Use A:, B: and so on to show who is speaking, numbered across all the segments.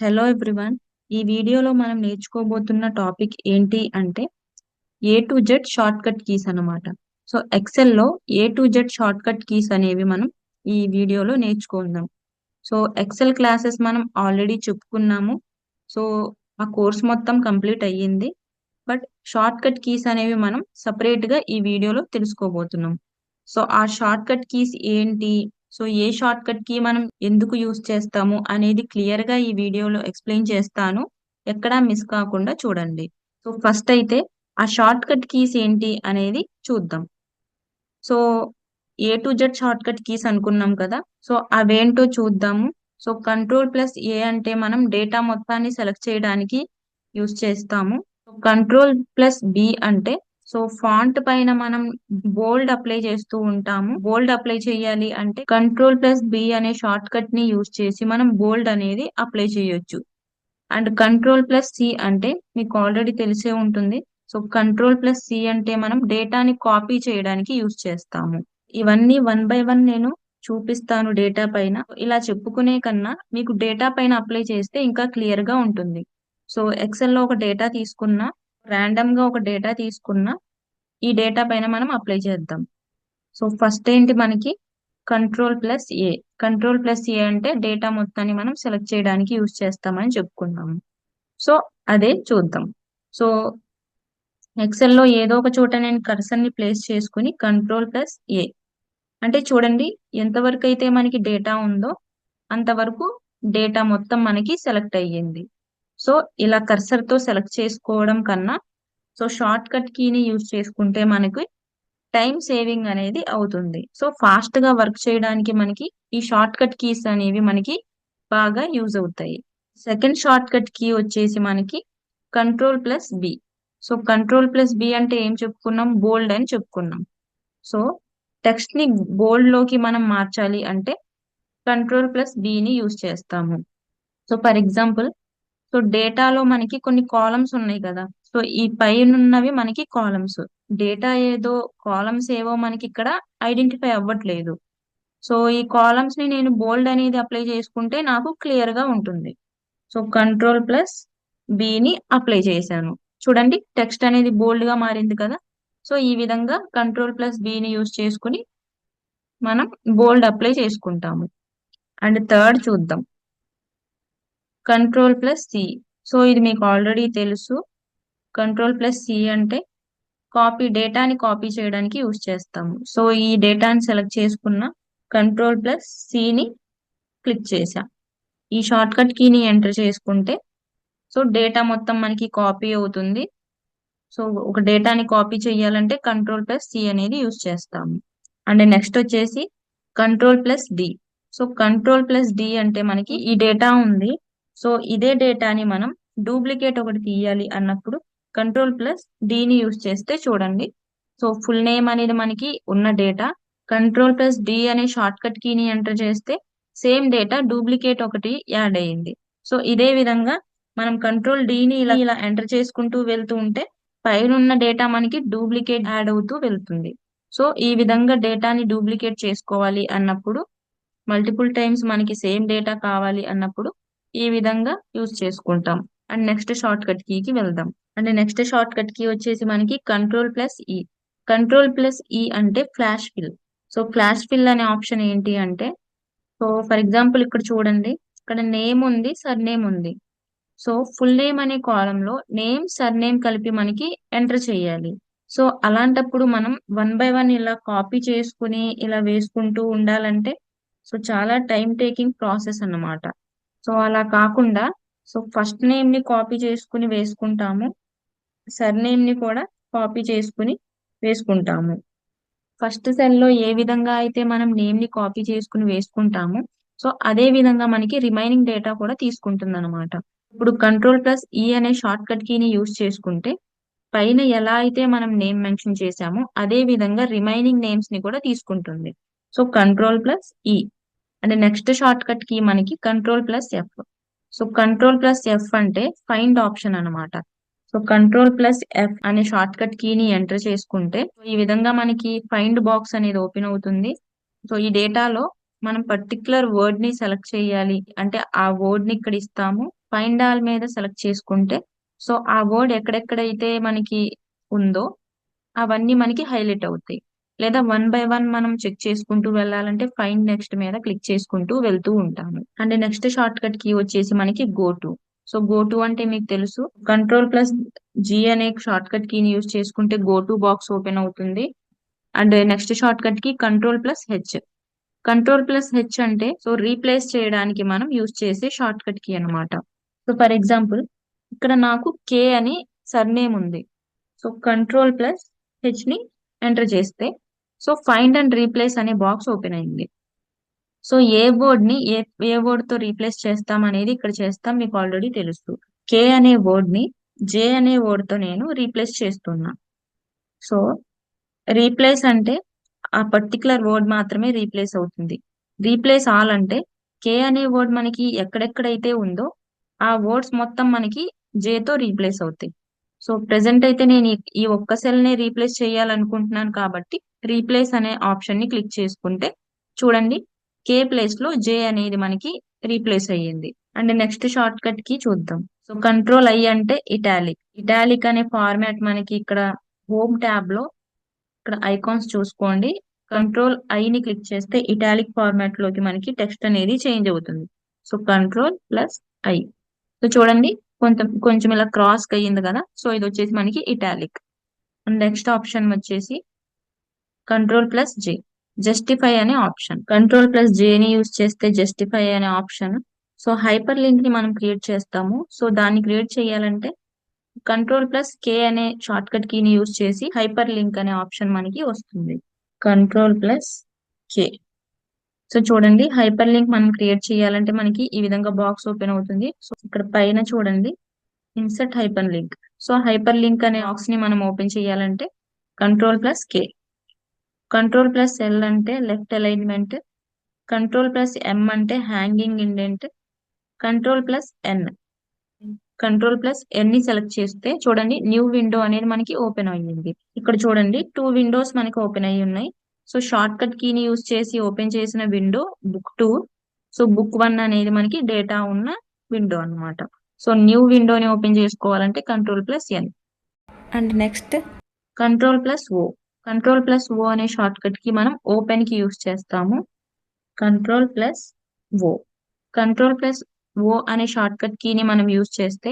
A: Hello everyone. ఈ వీడియోలో మనం నేర్చుకోబోతున్న టాపిక్ ఏంటి అంటే A to Z shortcut keys అన్నమాట. సో ఎక్సెల్ లో A to Z shortcut keys అనేవి మనం ఈ వీడియోలో నేర్చుకుందాం. సో ఎక్సెల్ క్లాసెస్ మనం ఆల్రెడీ చెప్పుకున్నాము. సో ఆ కోర్స్ మొత్తం కంప్లీట్ అయ్యింది. బట్ షార్ట్ కట్ కీస్ అనేవి మనం సపరేట్ గా ఈ వీడియోలో తెలుసుకోబోతున్నాం. సో ఆ షార్ట్ కట్ కీస్ ఏంటి, సో ఏ షార్ట్ కట్ కీ మనం ఎందుకు యూస్ చేస్తాము అనేది క్లియర్ గా ఈ వీడియోలో ఎక్స్ప్లెయిన్ చేస్తాను. ఎక్కడా మిస్ కాకుండా చూడండి. సో ఫస్ట్ అయితే ఆ షార్ట్ కట్ కీస్ ఏంటి అనేది చూద్దాం. So A to Z shortcut keys అనుకున్నాం కదా, సో అవేంటో చూద్దాము. సో కంట్రోల్ ప్లస్ ఏ అంటే మనం డేటా మొత్తాన్ని సెలెక్ట్ చేయడానికి యూస్ చేస్తాము. కంట్రోల్ ప్లస్ బి అంటే సో ఫాంట్ పైన మనం బోల్డ్ అప్లై చేస్తూ ఉంటాము. బోల్డ్ అప్లై చేయాలి అంటే కంట్రోల్ ప్లస్ బి అనే షార్ట్ కట్ ని యూస్ చేసి మనం బోల్డ్ అనేది అప్లై చేయొచ్చు. అండ్ కంట్రోల్ ప్లస్ సి అంటే మీకు ఆల్రెడీ తెలిసే ఉంటుంది. సో కంట్రోల్ ప్లస్ సి అంటే మనం డేటాని కాపీ చేయడానికి యూస్ చేస్తాము. ఇవన్నీ వన్ బై వన్ నేను చూపిస్తాను డేటా పైన. ఇలా చెప్పుకునే కన్నా మీకు డేటా పైన అప్లై చేస్తే ఇంకా క్లియర్ గా ఉంటుంది. సో ఎక్సెల్ లో ఒక డేటా తీసుకున్నా, ర్యాండమ్ గా ఒక డేటా తీసుకున్నా, ఈ డేటా పైన మనం అప్లై చేద్దాం. సో ఫస్ట్ ఏంటి మనకి కంట్రోల్ ప్లస్ ఏ. కంట్రోల్ ప్లస్ ఏ అంటే డేటా మొత్తాన్ని మనం సెలెక్ట్ చేయడానికి యూజ్ చేస్తామని చెప్పుకున్నాము. సో అదే చూద్దాం. సో ఎక్సెల్ లో ఏదో ఒక చోట నేను కర్సర్ ని ప్లేస్ చేసుకుని కంట్రోల్ ప్లస్ ఏ అంటే చూడండి, ఎంతవరకు అయితే మనకి డేటా ఉందో అంతవరకు డేటా మొత్తం మనకి సెలెక్ట్ అయ్యింది. సో ఇలా కర్సర్ తో సెలెక్ట్ చేసుకోవడం కన్నా సో షార్ట్ కట్ కీని యూజ్ చేసుకుంటే మనకి టైం సేవింగ్ అనేది అవుతుంది. సో ఫాస్ట్ గా వర్క్ చేయడానికి మనకి ఈ షార్ట్ కట్ కీస్ అనేవి మనకి బాగా యూజ్ అవుతాయి. సెకండ్ షార్ట్ కట్ కీ వచ్చేసి మనకి control plus B. So control plus B అంటే ఏం చెప్పుకున్నాం, బోల్డ్ అని చెప్పుకున్నాం. సో టెక్స్ట్ ని బోల్డ్ లోకి మనం మార్చాలి అంటే కంట్రోల్ ప్లస్ బి ని యూజ్ చేస్తాము. సో ఫర్ ఎగ్జాంపుల్, సో డేటాలో మనకి కొన్ని కాలమ్స్ ఉన్నాయి కదా. సో ఈ పైనున్నవి మనకి కాలమ్స్. డేటా ఏదో కాలమ్స్ ఏవో మనకి ఇక్కడ ఐడెంటిఫై అవ్వట్లేదు. సో ఈ కాలమ్స్ ని నేను బోల్డ్ అనేది అప్లై చేసుకుంటే నాకు క్లియర్ గా ఉంటుంది. సో కంట్రోల్ ప్లస్ బిని అప్లై చేశాను. చూడండి, టెక్స్ట్ అనేది బోల్డ్ గా మారింది కదా. సో ఈ విధంగా కంట్రోల్ ప్లస్ బిని యూజ్ చేసుకుని మనం బోల్డ్ అప్లై చేసుకుంటాము. అండ్ థర్డ్ చూద్దాం, కంట్రోల్ ప్లస్ సి. సో ఇది మీకు ఆల్రెడీ తెలుసు. కంట్రోల్ ప్లస్ సి అంటే డేటాని కాపీ చేయడానికి యూజ్ చేస్తాము. సో ఈ డేటాని సెలెక్ట్ చేసుకున్న కంట్రోల్ ప్లస్ సిని క్లిక్ చేసాం. ఈ షార్ట్ కట్ కీని ఎంటర్ చేసుకుంటే సో డేటా మొత్తం మనకి కాపీ అవుతుంది. సో ఒక డేటాని కాపీ చేయాలంటే కంట్రోల్ ప్లస్ సి అనేది యూజ్ చేస్తాము. అండ్ నెక్స్ట్ వచ్చేసి control plus D. So control plus D అంటే మనకి ఈ డేటా ఉంది. సో ఇదే డేటాని మనం డూప్లికేట్ ఒకటి తీయాలి అన్నప్పుడు కంట్రోల్ ప్లస్ డిని యూజ్ చేస్తే చూడండి, సో ఫుల్ నేమ్ అనేది మనకి ఉన్న డేటా కంట్రోల్ ప్లస్ డి అనే షార్ట్ కట్ కీని ఎంటర్ చేస్తే సేమ్ డేటా డూప్లికేట్ ఒకటి యాడ్ అయ్యింది. సో ఇదే విధంగా మనం కంట్రోల్ డిని ఇలా ఎంటర్ చేసుకుంటూ వెళ్తూ ఉంటే పైన ఉన్న డేటా మనకి డూప్లికేట్ యాడ్ అవుతూ వెళ్తుంది. సో ఈ విధంగా డేటాని డూప్లికేట్ చేసుకోవాలి అన్నప్పుడు, మల్టిపుల్ టైమ్స్ మనకి సేమ్ డేటా కావాలి అన్నప్పుడు ఈ విధంగా యూజ్ చేసుకుంటాం. అండ్ నెక్స్ట్ షార్ట్ కట్ కీకి వెళ్దాం. And next shortcut key వచ్చేసి మనకి control plus E. Control plus E అంటే flash fill. So flash fill అనే ఆప్షన్ ఏంటి అంటే, సో ఫర్ ఎగ్జాంపుల్ ఇక్కడ చూడండి, ఇక్కడ నేమ్ ఉంది, సర్ నేమ్ ఉంది. సో ఫుల్ నేమ్ అనే కాలంలో నేమ్ సర్ నేమ్ కలిపి మనకి ఎంటర్ చేయాలి. సో అలాంటప్పుడు మనం వన్ బై వన్ ఇలా కాపీ చేసుకుని ఇలా వేసుకుంటూ ఉండాలంటే సో చాలా టైం టేకింగ్ ప్రాసెస్ అన్నమాట. సో అలా కాకుండా సో ఫస్ట్ నేమ్ ని కాపీ చేసుకుని వేసుకుంటాము, సర్ నేమ్ ని కూడా కాపీ చేసుకుని వేసుకుంటాము. ఫస్ట్ సెల్ లో ఏ విధంగా అయితే మనం నేమ్ ని కాపీ చేసుకుని వేసుకుంటామో సో అదే విధంగా మనకి రిమైనింగ్ డేటా కూడా తీసుకుంటుంది అనమాట. ఇప్పుడు కంట్రోల్ ప్లస్ ఈ అనే షార్ట్ కట్ కీని యూజ్ చేసుకుంటే పైన ఎలా అయితే మనం నేమ్ మెన్షన్ చేసామో అదే విధంగా రిమైనింగ్ నేమ్స్ ని కూడా తీసుకుంటుంది. So control plus E. And next shortcut key మనకి control plus F. So control plus F అంటే ఫైండ్ ఆప్షన్ అన్నమాట. సో కంట్రోల్ ప్లస్ ఎఫ్ అనే షార్ట్ కట్ కీని ఎంటర్ చేసుకుంటే ఈ విధంగా మనకి ఫైండ్ బాక్స్ అనేది ఓపెన్ అవుతుంది. సో ఈ డేటాలో మనం పర్టికులర్ వర్డ్ ని సెలెక్ట్ చేయాలి అంటే ఆ వర్డ్ ని ఇక్కడ ఇస్తాము. ఫైండ్ ఆల్ మీద సెలెక్ట్ చేసుకుంటే సో ఆ వర్డ్ ఎక్కడెక్కడైతే మనకి ఉందో అవన్నీ మనకి హైలైట్ అవుతాయి. లేదా వన్ బై వన్ మనం చెక్ చేసుకుంటూ వెళ్ళాలంటే ఫైండ్ నెక్స్ట్ మీద క్లిక్ చేసుకుంటూ వెళ్తూ ఉంటాము. And next shortcut key వచ్చేసి మనకి go to. So go to అంటే మీకు తెలుసు, కంట్రోల్ ప్లస్ జీ అనే షార్ట్ కట్ కీని యూజ్ చేసుకుంటే గో టు బాక్స్ ఓపెన్ అవుతుంది. అండ్ నెక్స్ట్ షార్ట్ కట్ కి control plus H. Control plus H అంటే సో రీప్లేస్ చేయడానికి మనం యూజ్ చేసే షార్ట్ కట్ కీ అనమాట. సో ఫర్ ఎగ్జాంపుల్ ఇక్కడ నాకు కే అని సర్నేమ్ ఉంది. సో కంట్రోల్ ప్లస్ హెచ్ ని ఎంటర్ చేస్తే సో ఫైండ్ అండ్ రీప్లేస్ అనే బాక్స్ ఓపెన్ అయింది. సో ఏ వర్డ్ ని ఏ వర్డ్ తో రీప్లేస్ చేస్తాం అనేది ఇక్కడ చేస్తాం, మీకు ఆల్రెడీ తెలుసు. కే అనే వర్డ్ ని జే అనే వర్డ్ తో నేను రీప్లేస్ చేస్తున్నా. సో రీప్లేస్ అంటే ఆ పర్టికులర్ వర్డ్ మాత్రమే రీప్లేస్ అవుతుంది. రీప్లేస్ ఆల్ అంటే కే అనే వర్డ్ మనకి ఎక్కడెక్కడైతే ఉందో ఆ వర్డ్స్ మొత్తం మనకి జే తో రీప్లేస్ అవుతాయి. సో ప్రెసెంట్ అయితే నేను ఈ ఒక్క సెల్ ని రీప్లేస్ చేయాలనుకుంటున్నాను కాబట్టి రీప్లేస్ అనే ఆప్షన్ ని క్లిక్ చేసుకుంటే చూడండి కే ప్లేస్ లో జే అనేది మనకి రీప్లేస్ అయ్యింది. అండ్ నెక్స్ట్ షార్ట్ కట్ కి చూద్దాం. సో కంట్రోల్ ఐ అంటే ఇటాలిక్. ఇటాలిక్ అనే ఫార్మాట్ మనకి ఇక్కడ హోమ్ ట్యాబ్ లో ఇక్కడ ఐకాన్స్ చూసుకోండి. కంట్రోల్ ఐ ని క్లిక్ చేస్తే ఇటాలిక్ ఫార్మాట్ లోకి మనకి టెక్స్ట్ అనేది చేంజ్ అవుతుంది. So control plus I. So చూడండి కొంచెం కొంచెం ఇలా క్రాస్ అయ్యింది కదా, సో ఇది వచ్చేసి మనకి ఇటాలిక్. అండ్ నెక్స్ట్ ఆప్షన్ వచ్చేసి కంట్రోల్ ప్లస్ జే, జస్టిఫై అనే ఆప్షన్. కంట్రోల్ ప్లస్ జే ని యూజ్ చేస్తే జస్టిఫై అనే ఆప్షన్. సో హైపర్ లింక్ ని మనం క్రియేట్ చేస్తాము. సో దాన్ని క్రియేట్ చేయాలంటే కంట్రోల్ ప్లస్ కే అనే షార్ట్ కట్ కీని యూజ్ చేసి హైపర్ లింక్ అనే ఆప్షన్ మనకి వస్తుంది. కంట్రోల్ ప్లస్ కే. సో చూడండి హైపర్ లింక్ మనం క్రియేట్ చేయాలంటే మనకి ఈ విధంగా బాక్స్ ఓపెన్ అవుతుంది. సో ఇక్కడ పైన చూడండి insert hyper link. So hyper link అనే బాక్స్ ని మనం ఓపెన్ చేయాలంటే కంట్రోల్ ప్లస్ కే. కంట్రోల్ ప్లస్ ఎల్ అంటే లెఫ్ట్ అలైన్మెంట్. కంట్రోల్ ప్లస్ ఎం అంటే హ్యాంగింగ్ ఇండెంట్. కంట్రోల్ ప్లస్ ఎన్. కంట్రోల్ ప్లస్ ఎన్ ని సెలెక్ట్ చేస్తే చూడండి న్యూ విండో అనేది మనకి ఓపెన్ అయ్యింది. ఇక్కడ చూడండి 2 విండోస్ మనకి ఓపెన్ అయ్యి ఉన్నాయి. సో షార్ట్ కట్ కీని యూజ్ చేసి ఓపెన్ చేసిన విండో బుక్ 2. సో బుక్ 1 అనేది మనకి డేటా ఉన్న విండో అన్నమాట. సో న్యూ విండోని ఓపెన్ చేసుకోవాలంటే control plus N. And next control plus O. Control plus O అనే షార్ట్ కట్ కి మనం ఓపెన్ కి యూజ్ చేస్తాము. Control plus O. Control plus O అనే షార్ట్ కట్ కీని మనం యూజ్ చేస్తే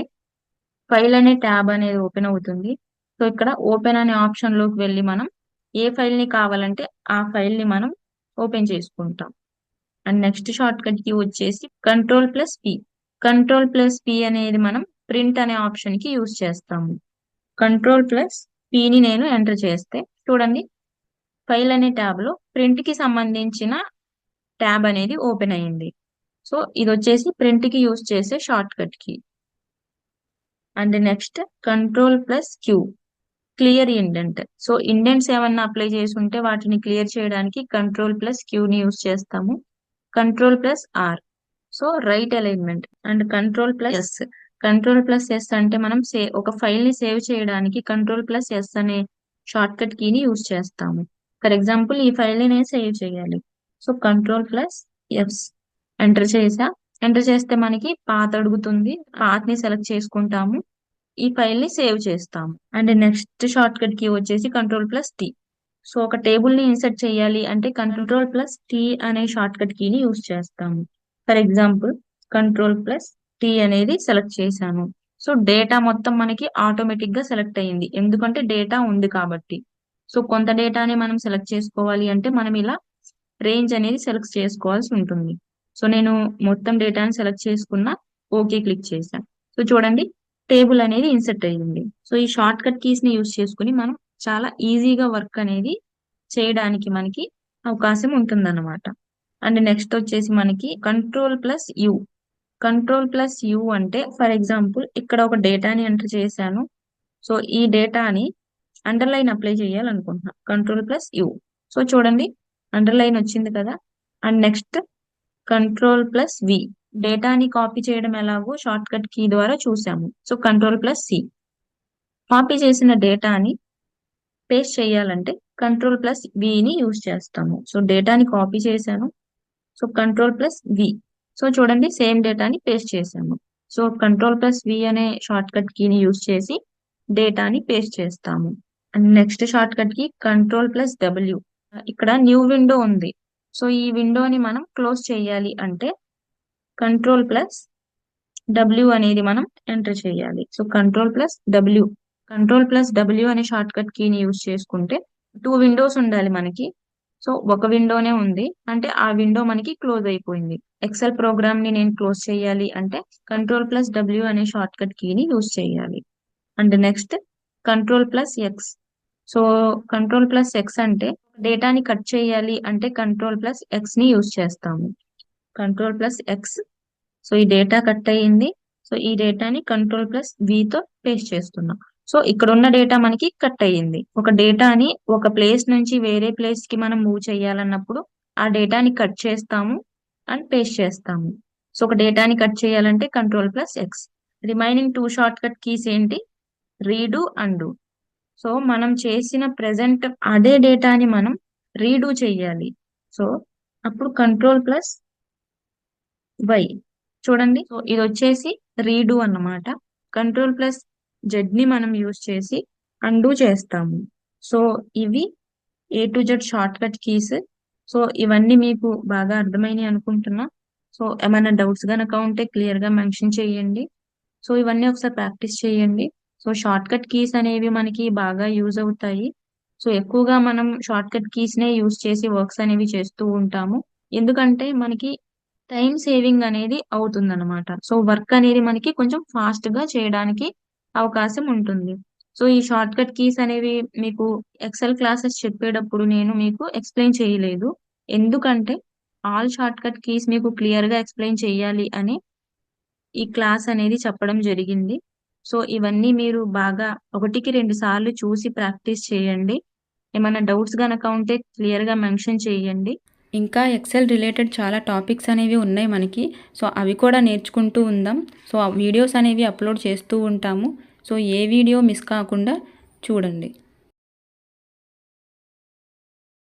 A: ఫైల్ అనే ట్యాబ్ అనేది ఓపెన్ అవుతుంది. సో ఇక్కడ ఓపెన్ అనే ఆప్షన్ లోకి వెళ్ళి మనం ఏ ఫైల్ ని కావాలంటే ఆ ఫైల్ ని మనం ఓపెన్ చేసుకుంటాం. అండ్ నెక్స్ట్ షార్ట్ కట్ కి వచ్చేసి control plus P. Control plus P అనేది మనం ప్రింట్ అనే ఆప్షన్ కి యూజ్ చేస్తాము. కంట్రోల్ ప్లస్ ని నేను ఎంటర్ చేస్తే చూడండి ఫైల్ అనే ట్యాబ్ లో ప్రింట్ కి సంబంధించిన ట్యాబ్ అనేది ఓపెన్ అయ్యింది. సో ఇది వచ్చేసి ప్రింట్ కి యూజ్ చేసే షార్ట్ కట్ కి. And next control plus Q, clear indent. So indents ఏమన్నా అప్లై చేసి ఉంటే వాటిని క్లియర్ చేయడానికి కంట్రోల్ ప్లస్ క్యూని యూజ్ చేస్తాము. Control plus R, so right alignment. And control plus S. Control plus S అంటే మనం ఒక ఫైల్ ని సేవ్ చేయడానికి కంట్రోల్ ప్లస్ ఎస్ అనే షార్ట్ కట్ కీని యూజ్ చేస్తాము. ఫర్ ఎగ్జాంపుల్ ఈ ఫైల్ ని నేను సేవ్ చేయాలి. So control plus S enter చేసా. ఎంటర్ చేస్తే మనకి పాత్ అడుగుతుంది. పాత్ ని సెలెక్ట్ చేసుకుంటాము, ఈ ఫైల్ ని సేవ్ చేస్తాము. And next shortcut key వచ్చేసి కంట్రోల్ ప్లస్ టీ. సో ఒక టేబుల్ ని ఇన్సర్ట్ చేయాలి అంటే కంట్రోల్ ప్లస్ టీ అనే షార్ట్ కట్ కీని యూజ్ చేస్తాము. For example control plus T అనేది సెలెక్ట్ చేశాను. సో డేటా మొత్తం మనకి ఆటోమేటిక్ గా సెలెక్ట్ అయ్యింది, ఎందుకంటే డేటా ఉంది కాబట్టి. సో కొంత డేటాని మనం సెలెక్ట్ చేసుకోవాలి అంటే మనం ఇలా రేంజ్ అనేది సెలెక్ట్ చేసుకోవాల్సి ఉంటుంది. సో నేను మొత్తం డేటాని సెలెక్ట్ చేసుకున్న, ఓకే క్లిక్ చేశాను. సో చూడండి టేబుల్ అనేది ఇన్సర్ట్ అయ్యింది. సో ఈ షార్ట్ కట్ కీస్ ని యూజ్ చేసుకుని మనం చాలా ఈజీగా వర్క్ అనేది చేయడానికి మనకి అవకాశం ఉంటుందన్నమాట. అండ్ నెక్స్ట్ వచ్చేసి మనకి control plus U. Control plus U అంటే ఫర్ ఎగ్జాంపుల్ ఇక్కడ ఒక డేటాని ఎంటర్ చేశాను. సో ఈ డేటాని అండర్లైన్ అప్లై చేయాలనుకుంటున్నా. Control plus U. సో చూడండి అండర్లైన్ వచ్చింది కదా. And next control plus V. డేటాని కాపీ చేయడం ఎలాగో షార్ట్ కట్ కీ ద్వారా చూసాము. So control plus C. Copy చేసిన డేటాని పేస్ట్ చేయాలంటే కంట్రోల్ ప్లస్ విని యూజ్ చేస్తాము. సో డేటాని కాపీ చేశాను. So control plus V. So చూడండి సేమ్ డేటాని పేస్ట్ చేసాము. సో Ctrl+V అనే షార్ట్ కట్ కీని యూజ్ చేసి డేటాని పేస్ట్ చేస్తాము. And next shortcut key Ctrl+W. ఇక్కడ న్యూ విండో ఉంది. సో ఈ విండోని మనం క్లోజ్ చేయాలి అంటే Ctrl+W అనేది మనం ఎంటర్ చేయాలి. సో Ctrl+W అనే షార్ట్ కట్ కీని యూజ్ చేసుకుంటే 2 విండోస్ ఉండాలి మనకి. సో ఒక విండోనే ఉంది అంటే ఆ విండో మనకి క్లోజ్ అయిపోయింది. ఎక్సెల్ ప్రోగ్రామ్ ని నేను క్లోజ్ చేయాలి అంటే Ctrl+W అనే షార్ట్ కట్ కీని యూజ్ చేయాలి. And next Ctrl+X. So Ctrl+X అంటే డేటాని కట్ చేయాలి అంటే Ctrl+X ని యూజ్ చేస్తాము. Ctrl+X. సో ఈ డేటా కట్ అయ్యింది. సో ఈ డేటాని Ctrl+V తో పేస్ట్ చేస్తున్నాం. సో ఇక్కడ ఉన్న డేటా మనకి కట్ అయ్యింది. ఒక డేటాని ఒక ప్లేస్ నుంచి వేరే ప్లేస్ కి మనం మూవ్ చేయాలన్నప్పుడు ఆ డేటాని కట్ చేస్తాము అండ్ పేస్ట్ చేస్తాము. సో ఒక డేటాని కట్ చేయాలంటే Ctrl+X. Remaining 2 shortcut keys ఏంటి? Redo, undo. సో మనం చేసిన ప్రెజెంట్ అదే డేటాని మనం రీడు చేయాలి. సో అప్పుడు Ctrl+Y. చూడండి, సో ఇది వచ్చేసి రీడు అన్నమాట. Ctrl+Z ని మనం యూజ్ చేసి అండు చేస్తాము. సో ఇవి A to Z short cut keys. So ఇవన్నీ మీకు బాగా అర్థమైనాయి అనుకుంటున్నా. సో ఏమైనా డౌట్స్ గనక ఉంటే క్లియర్ గా మెన్షన్ చేయండి. సో ఇవన్నీ ఒకసారి ప్రాక్టీస్ చేయండి. సో షార్ట్ కట్ కీస్ అనేవి మనకి బాగా యూజ్ అవుతాయి. సో ఎక్కువగా మనం షార్ట్ కట్ కీస్ నే యూజ్ చేసి వర్క్స్ అనేవి చేస్తూ ఉంటాము. ఎందుకంటే మనకి టైం సేవింగ్ అనేది అవుతుందన్నమాట. సో వర్క్ అనేది మనకి కొంచెం ఫాస్ట్ గా చేయడానికి అవకాశం ఉంటుంది. సో ఈ షార్ట్ కట్ కీస్ అనేవి మీకు ఎక్సెల్ క్లాసెస్ చెప్పేటప్పుడు నేను మీకు ఎక్స్ప్లెయిన్ చేయలేదు. ఎందుకంటే ఆల్ షార్ట్ కట్ కీస్ మీకు క్లియర్ గా ఎక్స్ప్లెయిన్ చేయాలి అని ఈ క్లాస్ అనేది చెప్పడం జరిగింది. సో ఇవన్నీ మీరు బాగా 1కి 2 సార్లు చూసి ప్రాక్టీస్ చేయండి. ఏమైనా డౌట్స్ గనక ఉంటే క్లియర్ గా మెన్షన్ చేయండి. ఇంకా ఎక్సెల్ రిలేటెడ్ చాలా టాపిక్స్ అనేవి ఉన్నాయి మనకి. సో అవి కూడా నేర్చుకుంటూ ఉందాం. సో ఆ వీడియోస్ అనేవి అప్లోడ్ చేస్తూ ఉంటాము. సో ఏ వీడియో మిస్ కాకుండా చూడండి.